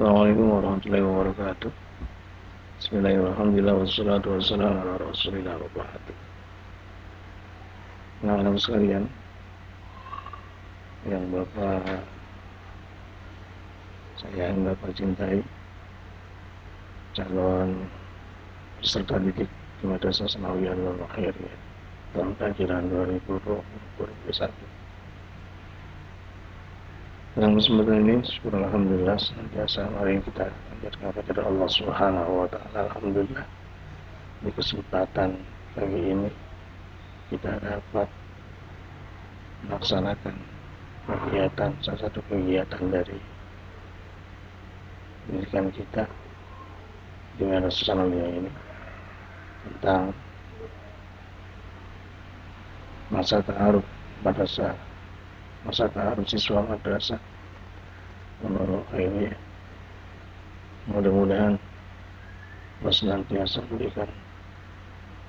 Assalamualaikum warahmatullahi wabarakatuh. Bismillahirrahmanirrahim. Wassalatu wassalamu ala rasulillah wa ba'd. Anak-anak sekalian yang Bapak sayang, Bapak cintai, calon peserta didik di Madrasah Sanawiyah Nurul Khairiyah tahun ajaran 2021. Dalam kesempatan ini, syukur alhamdulillah senantiasa mari kita panjatkan kepada Allah Subhanahu wa taala. Alhamdulillah di kesempatan pagi ini kita dapat melaksanakan salah satu kegiatan dari pendidikan kita di Madrasah Sanawiyah ini tentang masa ta'aruf madrasah, masa ta'aruf siswa madrasah Nurul Khairiyah. Mudah-mudahan Allah senantiasa memberikan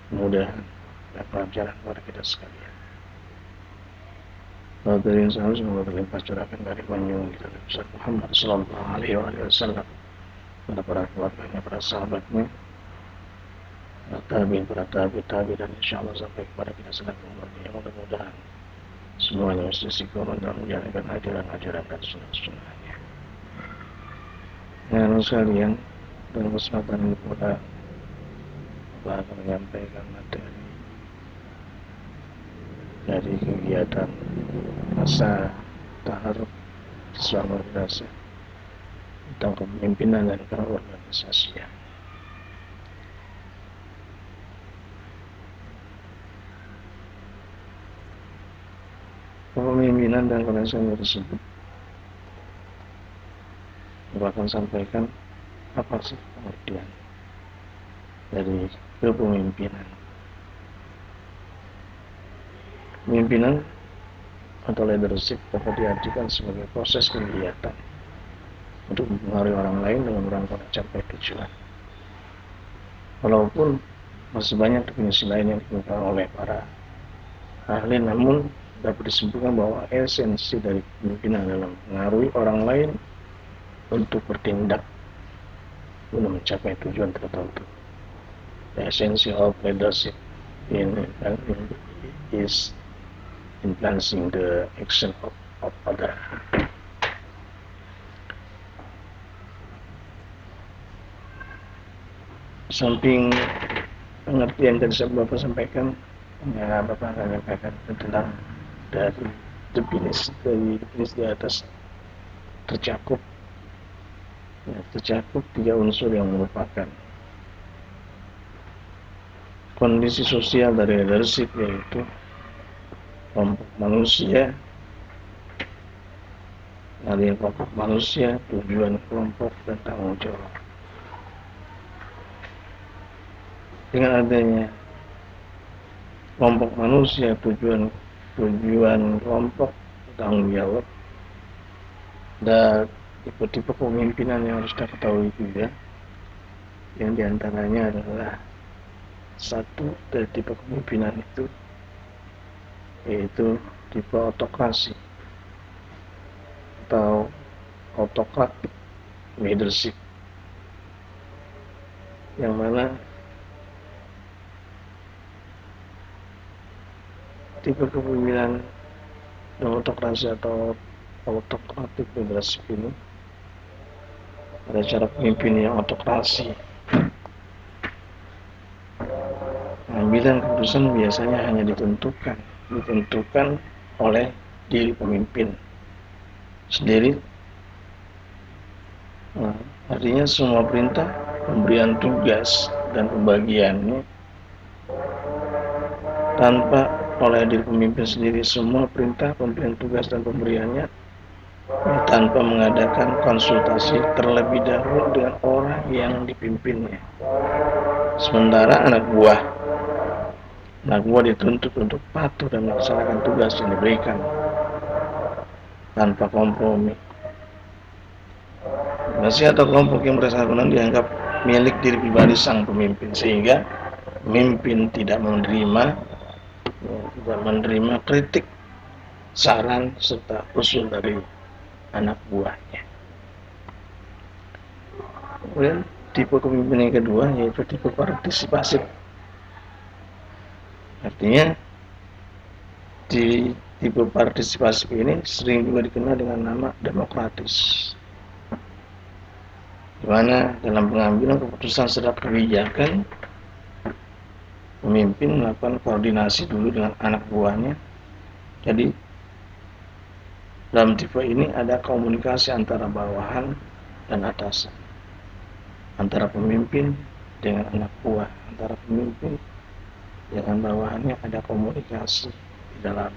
kemudahan dan kelancaran kepada kita sekalian. Hadirin sekalian, semoga berlimpah curahkan dari kunjungan kita Nabi Muhammad sallallahu alaihi wasallam pada para keluarganya, para sahabatnya, para tabi dan insyaallah sampai kepada kita selanjutnya. Mudah-mudahan semuanya istiqomah dalam menjalankan ajaran-ajaran dan sunnah-sunnahnya. Nah, sekalian, dalam kesempatan ini pula Bapak akan menyampaikan materi dari kegiatan masa ta'aruf siswa madrasah tentang kepemimpinan dan keorganisasian. Kepemimpinan dan keorganisasian tersebut Bapak akan sampaikan apa sih pengertian dari kepemimpinan. Pemimpinan atau leadership dapat diartikan sebagai proses kegiatan untuk mempengaruhi orang lain dengan rangka mencapai tujuan. Walaupun masih banyak definisi lain yang digunakan oleh para ahli, namun dapat disimpulkan bahwa esensi dari kepemimpinan adalah mempengaruhi orang lain untuk bertindak guna mencapai tujuan tertentu. The essence of leadership is influencing the action of other. Samping pengertian yang tadi Bapak sampaikan, Bapak akan menyampaikan tentang dari definisi di atas tercakup tiga unsur yang merupakan kondisi sosial dari leadership, yaitu kelompok manusia, tujuan kelompok, dan tanggung jawab. Dengan adanya kelompok manusia, tujuan kelompok, tanggung jawab, dan tipe-tipe kepemimpinan yang harus kita ketahui juga, yang diantaranya adalah satu dari tipe kepemimpinan itu yaitu tipe autokrasi atau autokratik leadership, yang mana tipe kepemimpinan autokrasi atau autokratik leadership ini ada cara pemimpin yang autokrasi. Pengambilan keputusan biasanya hanya ditentukan oleh diri pemimpin sendiri. Artinya semua perintah, pemberian tugas, dan pembagiannya tanpa oleh diri pemimpin sendiri. Semua perintah, pemberian tugas, dan pemberiannya tanpa mengadakan konsultasi terlebih dahulu dengan orang yang dipimpinnya. Sementara anak buah dituntut untuk patuh dan melaksanakan tugas yang diberikan tanpa kompromi. Nasihat atau kelompok yang bersangkutan dianggap milik diri pribadi sang pemimpin, sehingga pemimpin tidak menerima kritik, saran, serta usul dari anak buahnya. Kemudian tipe kepemimpinan yang kedua yaitu tipe partisipasif. Artinya di tipe partisipasif ini sering juga dikenal dengan nama demokratis, di mana dalam pengambilan keputusan serta kebijakan pemimpin melakukan koordinasi dulu dengan anak buahnya. Jadi dalam tipe ini ada komunikasi antara bawahan dan atasan, antara pemimpin dengan anak buah, antara pemimpin dengan bawahannya ada komunikasi di dalam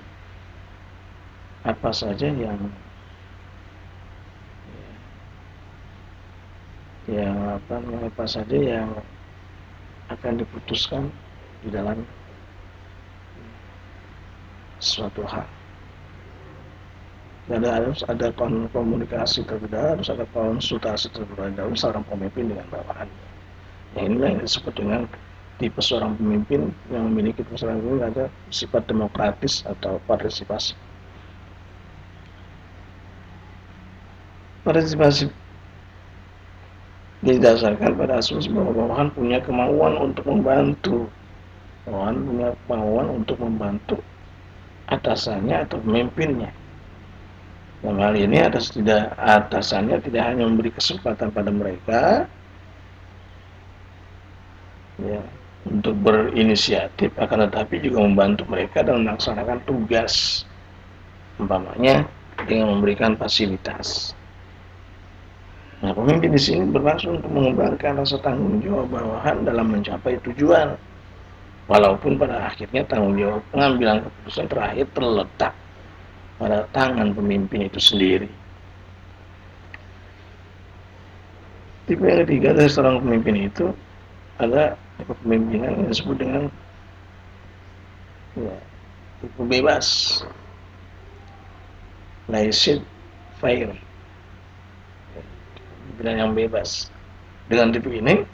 apa saja apa saja yang akan diputuskan di dalam suatu hal. Dan harus ada komunikasi terlebih dahulu, harus ada konsultasi terlebih dahulu seorang pemimpin dengan bawahannya. Nah, inilah yang disebut dengan tipe seorang pemimpin yang memiliki persoalan ini ada sifat demokratis atau partisipasi. Partisipasi didasarkan pada asumsi bahwa bawahan punya kemauan untuk membantu. Bawahan punya kemauan untuk membantu atasannya atau pemimpinnya. Dalam hal ini atasannya tidak hanya memberi kesempatan pada mereka ya, untuk berinisiatif, akan tetapi juga membantu mereka dalam melaksanakan tugas, umpamanya dengan memberikan fasilitas. Nah, pemimpin di sini bermaksud untuk mengembangkan rasa tanggung jawab bawahan dalam mencapai tujuan, walaupun pada akhirnya tanggung jawab pengambilan keputusan terakhir terletak pada tangan pemimpin itu sendiri. Tipe yang ketiga dari seorang pemimpin itu ada kepemimpinan yang disebut dengan tipe bebas, laissez faire, kepemimpinan yang bebas. Dengan tipe ini,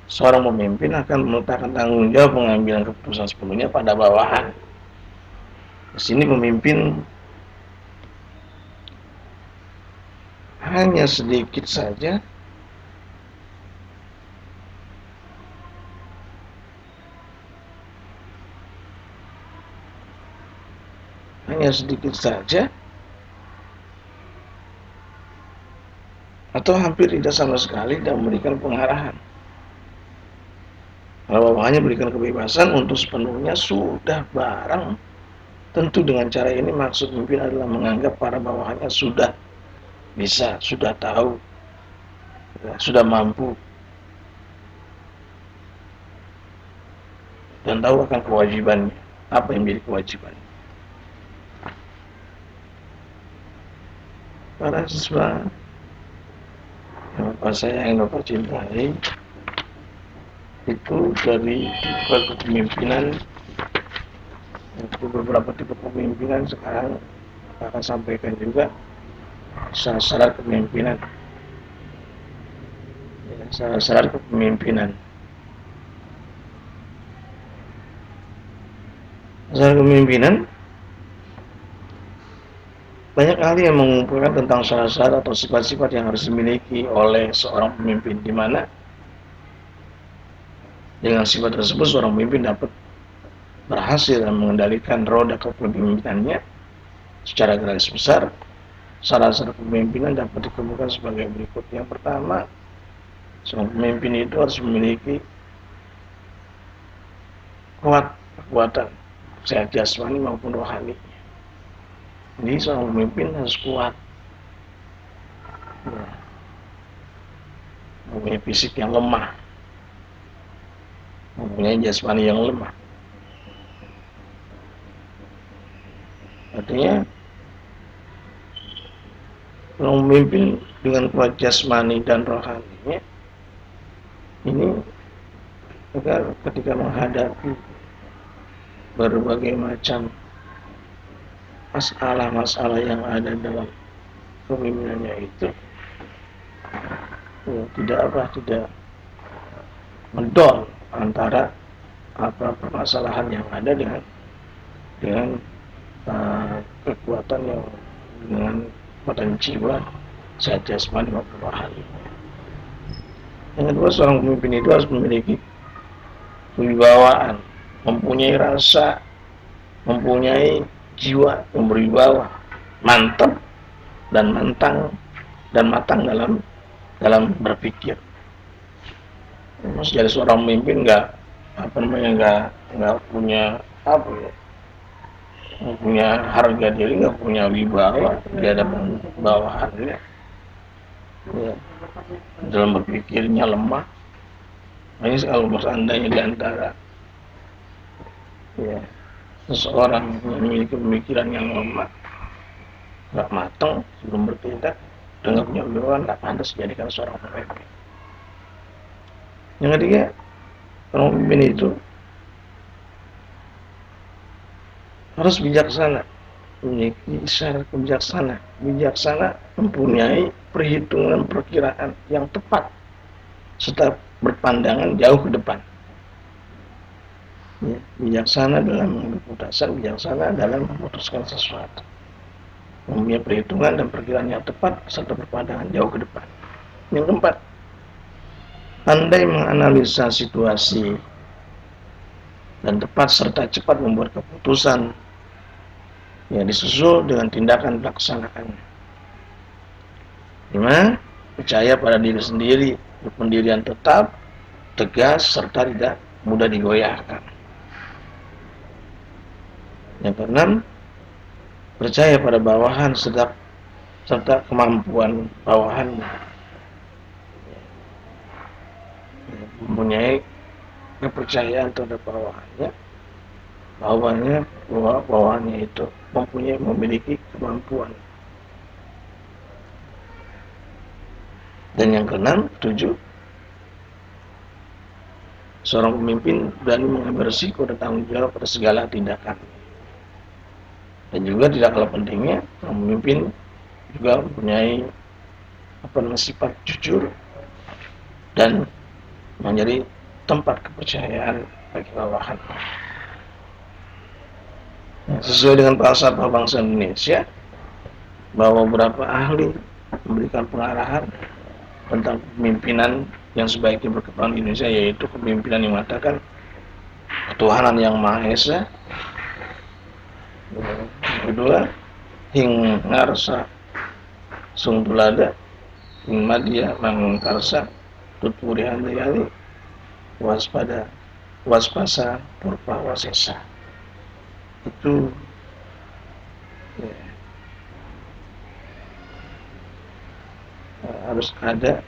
seorang pemimpin akan meletakkan tanggung jawab pengambilan keputusan sepenuhnya pada bawahan. Di sini pemimpin hanya sedikit saja atau hampir tidak sama sekali dan memberikan pengarahan. Kalau bawahannya berikan kebebasan untuk sepenuhnya sudah barang, tentu dengan cara ini maksud pemimpin adalah menganggap para bawahannya sudah bisa, sudah tahu, sudah mampu, dan tahu akan kewajibannya, apa yang menjadi kewajibannya. Para siswa yang Bapak saya yang Bapak cintai, itu dari tipe kepemimpinan, itu beberapa tipe kepemimpinan. Sekarang akan sampaikan juga syarat kepemimpinan. Syarat kepemimpinan. Syarat kepemimpinan banyak ahli yang mengumpulkan tentang syarat-syarat atau sifat-sifat yang harus dimiliki oleh seorang pemimpin, di mana dengan sifat tersebut seorang pemimpin dapat berhasil dalam mengendalikan roda kepemimpinannya secara garis besar. Syarat-syarat kepemimpinan dapat dikemukakan sebagai berikut. Yang pertama, seorang pemimpin itu harus memiliki kekuatan sehat jasmani maupun rohani. Jadi seorang pemimpin harus kuat, mempunyai fisik yang lemah, mempunyai jasmani yang lemah. Artinya seorang pemimpin dengan kuat jasmani dan rohaninya ini agar ketika menghadapi berbagai macam masalah-masalah yang ada dalam kepemimpinannya itu tidak mendol antara permasalahan yang ada dengan kekuatan dengan kekuatan jiwa sehat jasmani maupun rohani. Yang kedua, seorang pemimpin itu harus memiliki kewibawaan, mempunyai rasa, mempunyai jiwa yang berwibawa, mantap dan matang dalam berpikir. Mas jadi seorang pemimpin nggak punya apa ya, nggak punya harga diri, nggak punya wibawa di hadapan bawahannya, ya, dalam berpikirnya lemah. Ini kalau seandainya di antara ya, seseorang yang memiliki pemikiran yang lemah, nggak matang sebelum bertindak, dan nggak punya wibawa, nggak pantas dijadikan seorang pemimpin. Yang ketiga, seorang pemimpin itu harus bijaksana, memiliki syarat bijaksana mempunyai perhitungan perkiraan yang tepat serta berpandangan jauh ke depan. Ya, bijaksana dalam mengambil keputusan, bijaksana dalam memutuskan sesuatu, mempunyai perhitungan dan perkiraan yang tepat serta berpandangan jauh ke depan. Yang keempat, pandai menganalisa situasi dan tepat serta cepat membuat keputusan yang disusul dengan tindakan pelaksanaannya. 5. Percaya pada diri sendiri, berpendirian tetap, tegas, serta tidak mudah digoyahkan. Yang keenam, percaya pada bawahan serta kemampuan bawahannya, mempunyai kepercayaan terhadap bawahannya itu memiliki kemampuan. Dan yang keenam, 7, seorang pemimpin berani mengambil risiko dan tanggung jawab pada segala tindakan. Dan juga tidak kalah pentingnya, seorang pemimpin juga mempunyai sifat jujur dan menjadi tempat kepercayaan bagi bawahan. Sesuai dengan falsafah bangsa Indonesia, bahwa beberapa ahli memberikan pengarahan tentang kepemimpinan yang sebaiknya berkembang di Indonesia, yaitu kepemimpinan yang mengatakan ketuhanan yang Maha Esa. Kedua, hing ngarsa sung tulada, hing madya mangkarsa tuturi handayali, waspasa purpa wasesa. Itu ya, harus ada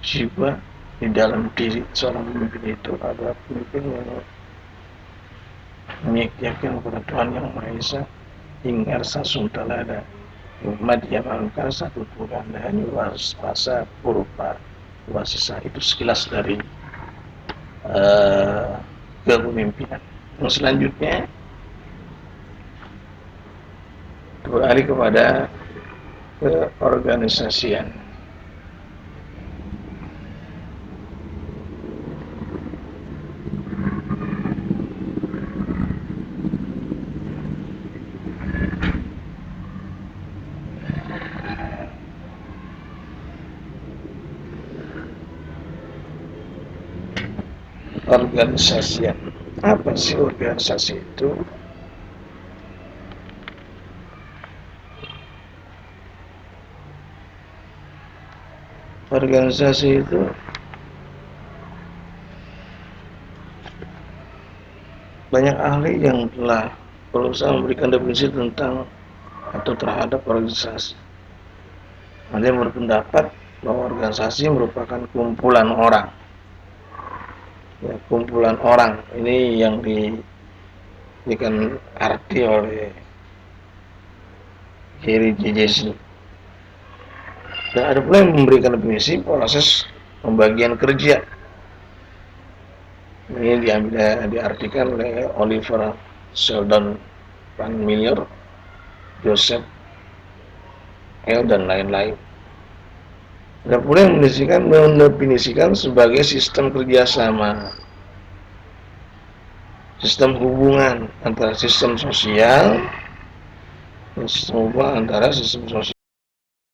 jiwa di dalam diri seorang pemimpin itu, ada pemimpin yang meyakinkan kepada Tuhan yang Maha Esa, hingga sasung talada, madya mangkarsa tuturan dan waspasa purpa wasesa. Itu sekilas dari kepemimpinan. Yang selanjutnya beralih kepada keorganisasian. Organisasian, apa sih organisasi itu? Organisasi itu banyak ahli yang telah berusaha memberikan definisi tentang atau terhadap organisasi. Ada yang berpendapat bahwa organisasi merupakan kumpulan orang. Ya, kumpulan orang ini yang diberikan arti oleh Gary J. Dan ada pula yang memberikan definisi proses pembagian kerja. Ini diartikan oleh Oliver Sheldon Van Miller, Joseph L. dan lain-lain. Ada pula yang mendefinisikan sebagai sistem kerjasama, sistem hubungan antara sistem sosial